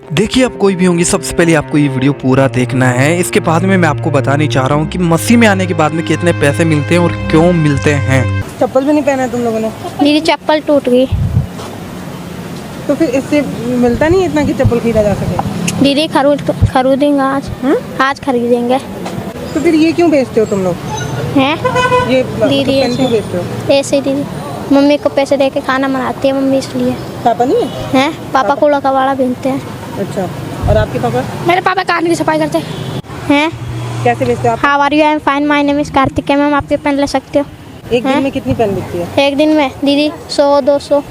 देखिए, आप कोई भी होंगे, सबसे पहले आपको ये वीडियो पूरा देखना है। इसके बाद में मैं आपको बताने चाह रहा हूँ कि मसीह में आने के बाद में कितने पैसे मिलते हैं और क्यों मिलते हैं। चप्पल भी नहीं पहना है तुम लोगों ने? मेरी चप्पल टूट गई। तो फिर इससे मिलता नहीं इतना कि चप्पल खरीदा जा सके? दीदी खरीदेंगे आज। आज खरीदेंगे। तो फिर ये क्यों बेचते हो तुम लोग? हैं ये दीदी पेन क्यों बेचते हो? ऐसे दीदी मम्मी को पैसे दे के खाना बनाती है मम्मी, इसलिए। पापा नहीं है? हैं पापा कूड़ा कबाड़ा बीनते हैं। अच्छा, और आपके पापा? मेरे पापा कार की सफाई करते हैं। कैसे बेचते हो आप? How are you? I am fine, my name is Kartik. Ma'am आपके पेन ले सकते हो? एक दिन में कितनी पेन बिकती है? एक दिन में दीदी 100-200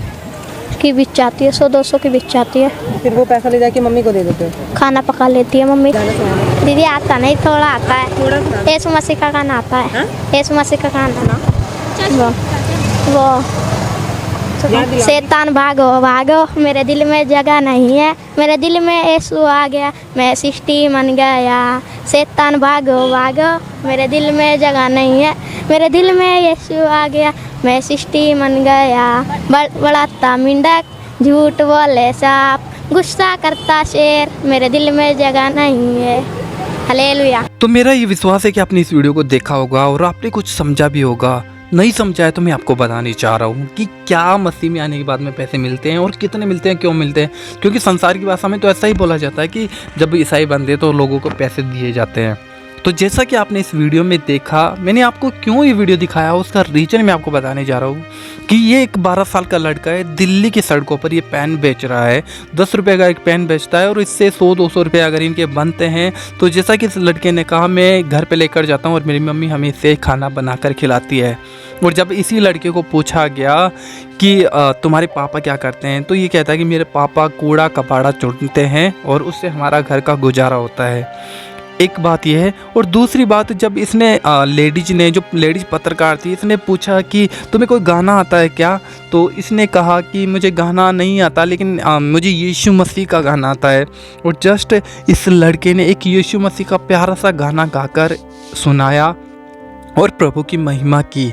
की बिच जाती है। 100-200 की बिच जाती है। फिर वो पैसा ले जाके मम्मी को दे देते हो? खाना पका लेती है मम्मी। गाना सुनाना। दीदी आता नहीं, थोड़ा आता है। थोड़ा सुना। यीशु मसीह का गाना आता है। यीशु मसीह का गाना वो याद दिलाओ। शैतान भागो भागो, मेरे दिल में जगह नहीं है, मेरे दिल में यीशु आ गया, मैं सृष्टि मन गया। शैतान भागो भागो, मेरे दिल में जगह नहीं है, मेरे दिल में यीशु आ गया, मैं सृष्टि मन गया। बड़ाता मिंडक, झूठ बोले सांप, गुस्सा करता शेर, मेरे दिल में जगह नहीं है। हालेलुया। तो मेरा ये विश्वास है कि आपने इस वीडियो को देखा होगा और आपने कुछ समझा भी होगा। नहीं समझा है तो मैं आपको बताने चाह रहा हूँ कि क्या मसीह में आने के बाद में पैसे मिलते हैं और कितने मिलते हैं, क्यों मिलते हैं। क्योंकि संसार की भाषा में तो ऐसा ही बोला जाता है कि जब ईसाई बनते तो लोगों को पैसे दिए जाते हैं। तो जैसा कि आपने इस वीडियो में देखा, मैंने आपको क्यों ये वीडियो दिखाया उसका रीजन मैं आपको बताने जा रहा हूँ कि ये एक 12 साल का लड़का है, दिल्ली की सड़कों पर ये पेन बेच रहा है। 10 रुपये का एक पेन बेचता है और इससे 100-200 रुपये अगर इनके बनते हैं तो जैसा कि इस लड़के ने कहा, मैं घर पे लेकर जाता हूँ और मेरी मम्मी हमें इसे खाना बनाकर खिलाती है। और जब इसी लड़के को पूछा गया कि तुम्हारे पापा क्या करते हैं, तो ये कहता है कि मेरे पापा कूड़ा कबाड़ा चुनते हैं और उससे हमारा घर का गुजारा होता है। एक बात यह है। और दूसरी बात, जब इसने जो लेडीज पत्रकार थी, इसने पूछा कि तुम्हें कोई गाना आता है क्या, तो इसने कहा कि मुझे गाना नहीं आता, लेकिन मुझे यीशु मसीह का गाना आता है। और जस्ट इस लड़के ने एक यीशु मसीह का प्यारा सा गाना गाकर सुनाया और प्रभु की महिमा की।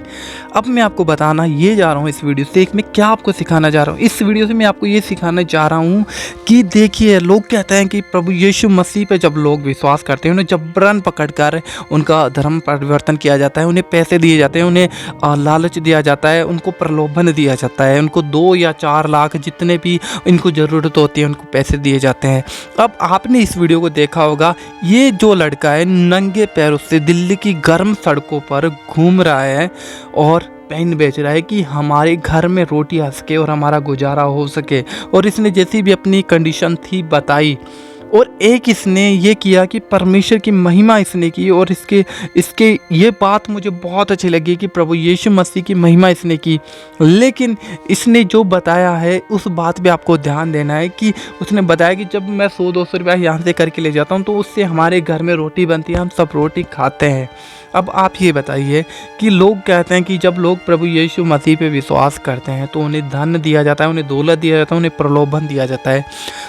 अब मैं आपको बताना ये जा रहा हूँ इस वीडियो से, मैं क्या आपको सिखाना जा रहा हूँ। इस वीडियो से मैं आपको ये सिखाना जा रहा हूँ कि देखिए, लोग कहते हैं कि प्रभु यीशु मसीह पे जब लोग विश्वास करते हैं, उन्हें जबरन पकड़कर उनका धर्म परिवर्तन किया जाता है, उन्हें पैसे दिए जाते हैं, उन्हें लालच दिया जाता है, उनको प्रलोभन दिया जाता है, उनको 2 या 4 लाख जितने भी इनको ज़रूरत होती है उनको पैसे दिए जाते हैं। अब आपने इस वीडियो को देखा होगा, ये जो लड़का है नंगे पैरों से दिल्ली की गर्म सड़कों पर घूम रहा है और पेन बेच रहा है कि हमारे घर में रोटी आ सके और हमारा गुजारा हो सके। और इसने जैसी भी अपनी कंडीशन थी बताई, और एक इसने ये किया कि परमेश्वर की महिमा इसने की। और इसके ये बात मुझे बहुत अच्छी लगी कि प्रभु यीशु मसीह की महिमा इसने की। लेकिन इसने जो बताया है उस बात पे आपको ध्यान देना है कि उसने बताया कि जब मैं 100-200 रुपया यहाँ से करके ले जाता हूँ तो उससे हमारे घर में रोटी बनती है, हम सब रोटी खाते हैं। अब आप ये बताइए कि लोग कहते हैं कि जब लोग प्रभु यीशु मसीह पे विश्वास करते हैं तो उन्हें धन दिया जाता है, उन्हें दौलत दिया जाता है, उन्हें प्रलोभन दिया जाता है।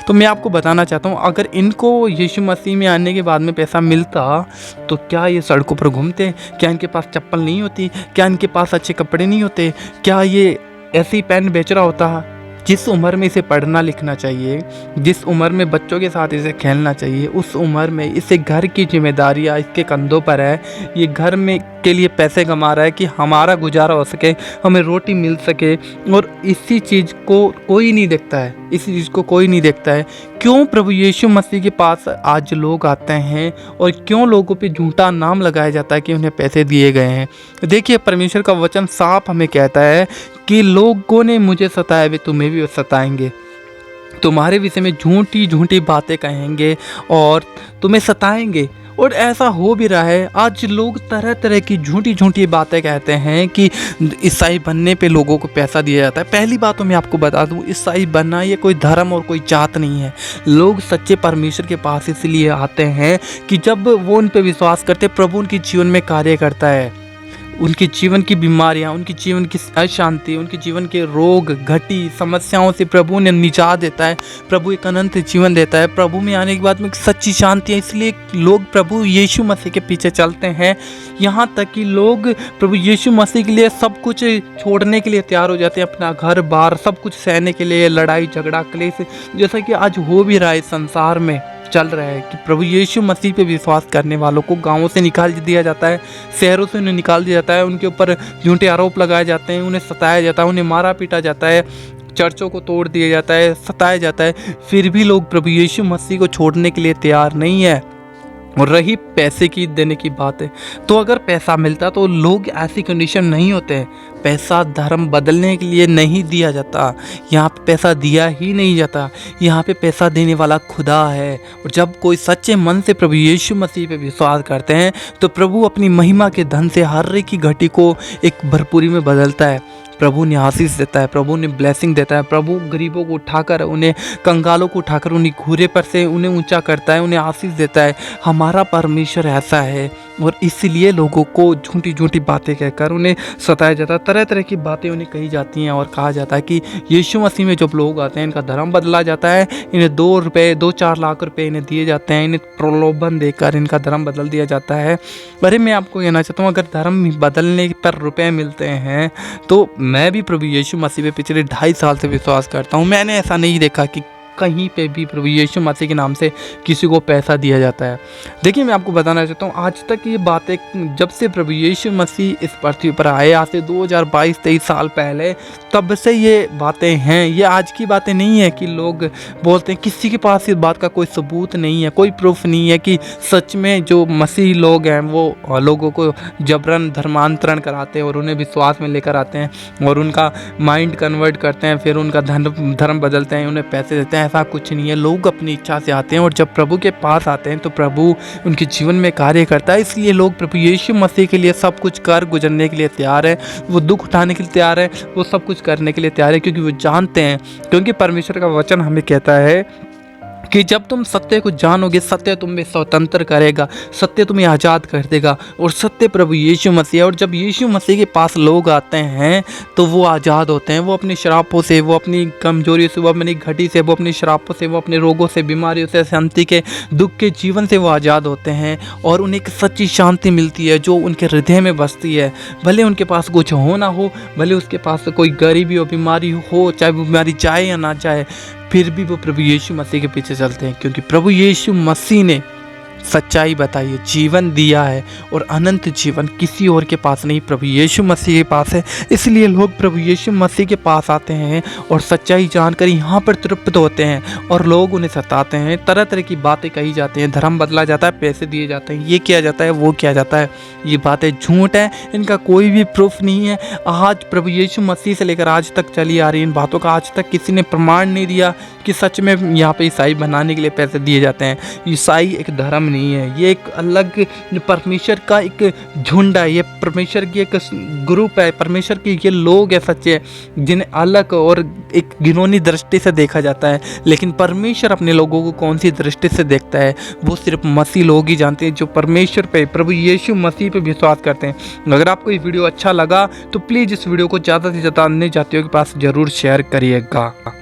तो मैं आपको बताना चाहता हूँ, अगर इनको यीशु मसीह में आने के बाद में पैसा मिलता तो क्या ये सड़कों पर घूमते? क्या इनके पास चप्पल नहीं होती? क्या इनके पास अच्छे कपड़े नहीं होते? क्या ये ऐसी पेन बेच रहा होता? जिस उम्र में इसे पढ़ना लिखना चाहिए, जिस उम्र में बच्चों के साथ इसे खेलना चाहिए, उस उम्र में इसे घर की जिम्मेदारियां इसके कंधों पर है। ये घर में के लिए पैसे कमा रहा है कि हमारा गुजारा हो सके, हमें रोटी मिल सके। और इसी चीज़ को कोई नहीं देखता है, इसी चीज़ को कोई नहीं देखता है। क्यों प्रभु यीशु मसीह के पास आज लोग आते हैं और क्यों लोगों पे झूठा नाम लगाया जाता है कि उन्हें पैसे दिए गए हैं? देखिए, परमेश्वर का वचन साफ हमें कहता है कि लोगों ने मुझे सताया, वे तुम्हें भी सताएंगे, तुम्हारे विषय में झूठी झूठी बातें कहेंगे और तुम्हें सताएंगे। और ऐसा हो भी रहा है। आज लोग तरह तरह की झूठी झूठी बातें कहते हैं कि ईसाई बनने पे लोगों को पैसा दिया जाता है। पहली बात तो मैं आपको बता दूं, ईसाई बनना ये कोई धर्म और कोई जात नहीं है। लोग सच्चे परमेश्वर के पास इसलिए आते हैं कि जब वो उन पे विश्वास करते, प्रभु उनके जीवन में कार्य करता है। उनके जीवन की बीमारियां, उनके जीवन की अशांति, उनके जीवन के रोग घटी समस्याओं से प्रभु ने निजात देता है। प्रभु एक अनंत जीवन देता है। प्रभु में आने के बाद में सच्ची शांति है, इसलिए लोग प्रभु यीशु मसीह के पीछे चलते हैं। यहाँ तक कि लोग प्रभु यीशु मसीह के लिए सब कुछ छोड़ने के लिए तैयार हो जाते हैं, अपना घर बार सब कुछ सहने के लिए, लड़ाई झगड़ा क्लेश जैसा कि आज हो भी रहा है संसार में चल रहा है कि प्रभु यीशु मसीह पे विश्वास करने वालों को गांवों से निकाल दिया जाता है, शहरों से उन्हें निकाल दिया जाता है, उनके ऊपर झूठे आरोप लगाए जाते हैं, उन्हें सताया जाता है, उन्हें मारा पीटा जाता है, चर्चों को तोड़ दिया जाता है, सताया जाता है। फिर भी लोग प्रभु यीशु मसीह को छोड़ने के लिए तैयार नहीं है। और रही पैसे की देने की बात है, तो अगर पैसा मिलता तो लोग ऐसी कंडीशन नहीं होते हैं। पैसा धर्म बदलने के लिए नहीं दिया जाता, यहाँ पे पैसा दिया ही नहीं जाता, यहाँ पे पैसा देने वाला खुदा है। और जब कोई सच्चे मन से प्रभु यीशु मसीह पे विश्वास करते हैं तो प्रभु अपनी महिमा के धन से हर एक की घटी को एक भरपूरी में बदलता है। प्रभु ने आशीष देता है, प्रभु ने ब्लेसिंग देता है। प्रभु गरीबों को उठाकर, उन्हें कंगालों को उठाकर उन्हें घूरे पर से उन्हें ऊंचा करता है, उन्हें आशीष देता है। हमारा परमेश्वर ऐसा है और इसलिए लोगों को झूठी झूठी बातें कहकर उन्हें सताया जाता है। तरह तरह की बातें उन्हें कही जाती हैं और कहा जाता है कि यीशु मसीह में जब लोग आते हैं इनका धर्म बदला जाता है, इन्हें 2-4 लाख रुपए इन्हें दिए जाते हैं, इन्हें प्रलोभन देकर इनका धर्म बदल दिया जाता है। अरे मैं आपको कहना चाहता हूँ, अगर धर्म बदलने पर रुपए मिलते हैं तो मैं भी प्रभु यीशु मसीह पे पिछले 2.5 साल से विश्वास करता हूँ। मैंने ऐसा नहीं देखा कि कहीं पे भी प्रभु यीशु मसीह के नाम से किसी को पैसा दिया जाता है। देखिए मैं आपको बताना चाहता हूँ, आज तक ये बातें जब से प्रभु यीशु मसीह इस पृथ्वी पर आए, आज से 2022-23 साल पहले, तब से ये बातें हैं। ये आज की बातें नहीं है कि लोग बोलते हैं। किसी के पास इस बात का कोई सबूत नहीं है, कोई प्रूफ नहीं है कि सच में जो मसीह लोग हैं वो लोगों को जबरन धर्मांतरण कराते हैं और उन्हें विश्वास में लेकर आते हैं और उनका माइंड कन्वर्ट करते हैं, फिर उनका धर्म बदलते हैं, उन्हें पैसे देते हैं। ऐसा कुछ नहीं है। लोग अपनी इच्छा से आते हैं और जब प्रभु के पास आते हैं तो प्रभु उनके जीवन में कार्य करता है। इसलिए लोग प्रभु यीशु मसीह के लिए सब कुछ कर गुजरने के लिए तैयार है, वो दुख उठाने के लिए तैयार है, वो सब कुछ करने के लिए तैयार है, क्योंकि वो जानते हैं, क्योंकि परमेश्वर का वचन हमें कहता है कि जब तुम सत्य को जानोगे, सत्य तुम्हें स्वतंत्र करेगा, सत्य तुम्हें आज़ाद कर देगा। और सत्य प्रभु यीशु मसीह है। और जब यीशु मसीह के पास लोग आते हैं तो वो आज़ाद होते हैं। वो अपनी शराबों से, वो अपनी कमजोरी से, वो अपनी घटी से, वो अपनी शराबों से, वो अपने रोगों से, बीमारियों से, शांति के दुख के जीवन से वो आज़ाद होते हैं और उन्हें एक सच्ची शांति मिलती है जो उनके हृदय में बसती है। भले उनके पास कुछ हो ना हो, भले उसके पास कोई गरीबी हो, बीमारी हो, चाहे वो बीमारी जाए या ना जाए, फिर भी वो प्रभु यीशु मसीह के पीछे चलते हैं, क्योंकि प्रभु यीशु मसीह ने सच्चाई बताई है, जीवन दिया है और अनंत जीवन किसी और के पास नहीं, प्रभु यीशु मसीह के पास है। इसलिए लोग प्रभु यीशु मसीह के पास आते हैं और सच्चाई जानकर यहाँ पर तृप्त होते हैं और लोग उन्हें सताते हैं। तरह तरह की बातें कही जाती हैं, धर्म बदला जाता है, पैसे दिए जाते हैं, ये किया जाता है, वो किया जाता है। ये बातें झूठ है, इनका कोई भी प्रूफ नहीं है। आज प्रभु यीशु मसीह से लेकर आज तक चली आ रही इन बातों का आज तक किसी ने प्रमाण नहीं दिया कि सच में यहाँ पे ईसाई बनाने के लिए पैसे दिए जाते हैं। ईसाई एक धर्म नहीं है, ये एक अलग परमेश्वर का एक झुंड है, ये परमेश्वर की एक ग्रुप है, परमेश्वर के ये लोग हैं सच्चे, जिन्हें अलग और एक घिनौनी दृष्टि से देखा जाता है। लेकिन परमेश्वर अपने लोगों को कौन सी दृष्टि से देखता है वो सिर्फ मसीह लोग ही जानते हैं, जो परमेश्वर पे, प्रभु यीशु मसीह पे विश्वास करते हैं। अगर आपको ये वीडियो अच्छा लगा तो प्लीज़ इस वीडियो को ज़्यादा से ज़्यादा अन्य जातियों के पास ज़रूर शेयर करिएगा।